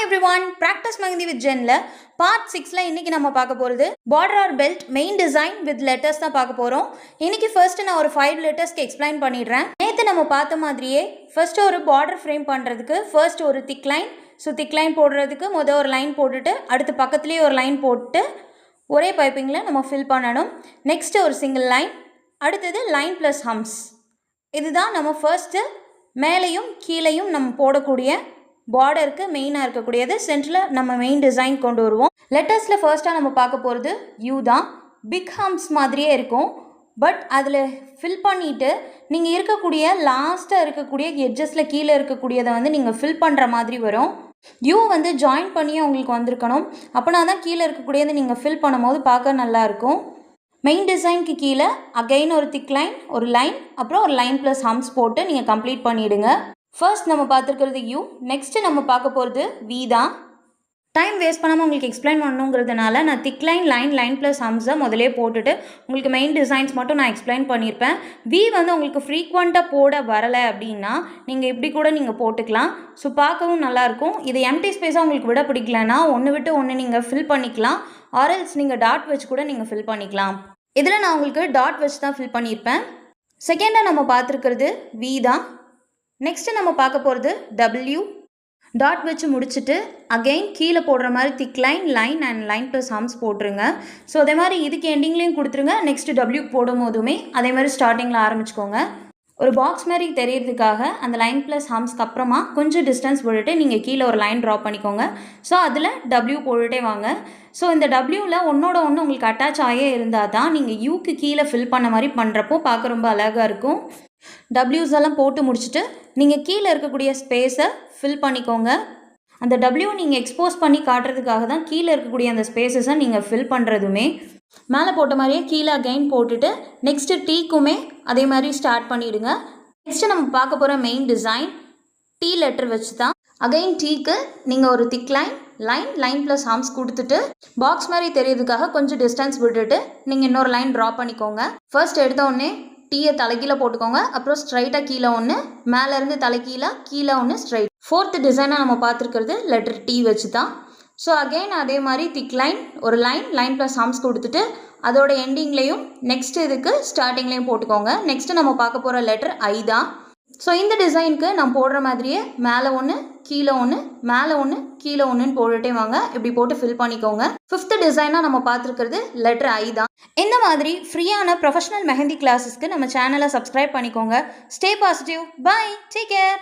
everyone, practice Mehendi with Jenla part 6 ல இன்னைக்கு நம்ம பார்க்க போறது border or belt main design with letters தான் பார்க்க போறோம். இன்னைக்கு first நான் ஒரு 5 lettersக்கு explain பண்ணிடுறேன். நேத்து நம்ம பார்த்த மாதிரியே first ஒரு border frame பண்றதுக்கு first ஒரு thick line, so thick line போடுறதுக்கு முத ஒரு line போட்டுட்டு அடுத்து பக்கத்துலயே ஒரு line போட்டு ஒரே பைப்பிங்ல நம்ம fill பண்ணனும். next ஒரு single line, அடுத்தது line plus humps. இதுதான் நம்ம first மேலையும் கீழையும் நம்ம போடக்கூடிய பார்டருக்கு மெயினாக இருக்கக்கூடியது. சென்டரில் நம்ம மெயின் டிசைன் கொண்டு வருவோம். லெட்டர்ஸில் ஃபர்ஸ்ட்டாக நம்ம பார்க்க போகிறது யூ தான். பிக் ஹம்ப்ஸ் மாதிரியே இருக்கும், பட் அதில் ஃபில் பண்ணிவிட்டு நீங்கள் இருக்கக்கூடிய லாஸ்ட்டாக இருக்கக்கூடிய எட்ஜஸில் கீழே இருக்கக்கூடியதை வந்து நீங்கள் ஃபில் பண்ணுற மாதிரி வரும். யூ வந்து ஜாயின் பண்ணியே உங்களுக்கு வந்திருக்கணும், அப்போனா தான் கீழே இருக்கக்கூடியதை நீங்கள் ஃபில் பண்ணும்போது பார்க்க நல்லாயிருக்கும். மெயின் டிசைனுக்கு கீழே அகைன் ஒரு திக் லைன், ஒரு லைன், அப்புறம் ஒரு லைன் ப்ளஸ் ஹம்ப்ஸ் போட்டு நீங்கள் கம்ப்ளீட் பண்ணிவிடுங்க. ஃபர்ஸ்ட் நம்ம பார்த்துருக்கிறது யூ, நெக்ஸ்ட்டு நம்ம பார்க்க போகிறது வி தான். டைம் வேஸ்ட் பண்ணாமல் உங்களுக்கு எக்ஸ்பிளைன் பண்ணணுங்கிறதுனால நான் திக் லைன் லைன் ப்ளஸ் ஹம்ஸை முதலே போட்டுட்டு உங்களுக்கு மெயின் டிசைன்ஸ் மட்டும் நான் எக்ஸ்பிளைன் பண்ணியிருப்பேன். வி வந்து உங்களுக்கு ஃப்ரீக்வெண்ட்டாக போட வரலை அப்படின்னா நீங்கள் இப்படி கூட நீங்கள் போட்டுக்கலாம். ஸோ பார்க்கவும் நல்லாயிருக்கும். இது எம்டி ஸ்பேஸாக உங்களுக்கு விட பிடிக்கலன்னா ஒன்று விட்டு ஒன்று நீங்கள் ஃபில் பண்ணிக்கலாம், ஆர்எல்ஸ் நீங்கள் டாட் வச்சு கூட நீங்கள் ஃபில் பண்ணிக்கலாம். இதில் நான் உங்களுக்கு டாட் வச்சு தான் ஃபில் பண்ணியிருப்பேன். செகண்டாக நம்ம பார்த்துருக்கிறது வி தான். நெக்ஸ்ட்டு நம்ம பார்க்க போகிறது டபிள்யூ. டாட் வச்சு முடிச்சுட்டு அகெயின் கீழே போடுற மாதிரி thick line and line plus hums போட்டுருங்க. ஸோ அதே மாதிரி இதுக்கு எண்டிங்லேயும் கொடுத்துருங்க. நெக்ஸ்ட்டு டபிள்யூ போடும் போதுமே அதே மாதிரி ஸ்டார்டிங்கில் ஆரம்பிச்சுக்கோங்க. ஒரு பாக்ஸ் மாதிரி தெரியறதுக்காக அந்த லைன் ப்ளஸ் ஹம்ஸ்க்கு அப்புறமா கொஞ்சம் டிஸ்டன்ஸ் போட்டுட்டு நீங்கள் கீழே ஒரு லைன் ட்ரா பண்ணிக்கோங்க. ஸோ அதில் டபிள்யூ போட்டுகிட்டே வாங்க. ஸோ இந்த டபிள்யூவில் ஒன்றோட ஒன்று உங்களுக்கு அட்டாச் ஆகியே இருந்தால் தான் நீங்கள் யூக்கு கீழே ஃபில் பண்ண மாதிரி பண்ணுறப்போ பார்க்க ரொம்ப அழகாக இருக்கும். டபிள்யூஸ் எல்லாம் போட்டு முடிச்சுட்டு நீங்கள் கீழே இருக்கக்கூடிய ஸ்பேஸை ஃபில் பண்ணிக்கோங்க. அந்த டபிள்யூ நீங்கள் எக்ஸ்போஸ் பண்ணி காட்டுறதுக்காக தான் கீழே இருக்கக்கூடிய அந்த ஸ்பேஸஸை நீங்கள் ஃபில் பண்ணுறதுமே. மேலே போட்ட மாதிரியே கீழே அகைன் போட்டுட்டு நெக்ஸ்ட்டு டீக்குமே அதே மாதிரி ஸ்டார்ட் பண்ணிவிடுங்க. நெக்ஸ்ட்டு நம்ம பார்க்க போகிற மெயின் டிசைன் டி லெட்டர் வச்சு தான். அகைன் டீக்கு நீங்கள் ஒரு திக் லைன் ப்ளஸ் ஹம்ஸ் கொடுத்துட்டு பாக்ஸ் மாதிரி தெரியறதுக்காக கொஞ்சம் டிஸ்டன்ஸ் விட்டுட்டு நீங்கள் இன்னொரு லைன் ட்ரா பண்ணிக்கோங்க. ஃபர்ஸ்ட் எடுத்த உடனே டீயை தலைக்கீழே போட்டுக்கோங்க, அப்புறம் ஸ்ட்ரைட்டாக கீழே ஒன்று, மேலேருந்து கீழே ஒன்று ஸ்ட்ரைட். ஃபோர்த்து டிசைனாக நம்ம பார்த்துருக்கிறது லெட்டர் டி வச்சு தான். ஸோ அகெயின் அதே மாதிரி திக் லைன், ஒரு லைன் ப்ளஸ் ஹம்ஸ் கொடுத்துட்டு அதோட எண்டிங்லேயும் நெக்ஸ்ட் இதுக்கு ஸ்டார்டிங்லேயும் போட்டுக்கோங்க. நெக்ஸ்ட்டு நம்ம பார்க்க போகிற லெட்டர் ஐ தான். ஸோ இந்த டிசைனுக்கு நான் போடுற மாதிரியே மேலே ஒன்று கீழே ஒன்று, மேலே ஒன்று கீழே ஒன்றுன்னு போட்டுட்டே வாங்க. இப்படி போட்டு ஃபில் பண்ணிக்கோங்க. ஃபிஃப்த்து டிசைனாக நம்ம பார்த்துருக்கிறது லெட்டர் ஐ தான். இந்த மாதிரி ஃப்ரீயான ப்ரொஃபஷனல் மெஹந்தி கிளாஸஸ்க்கு நம்ம சேனலை சப்ஸ்கிரைப் பண்ணிக்கோங்க. Stay positive. Bye, take care.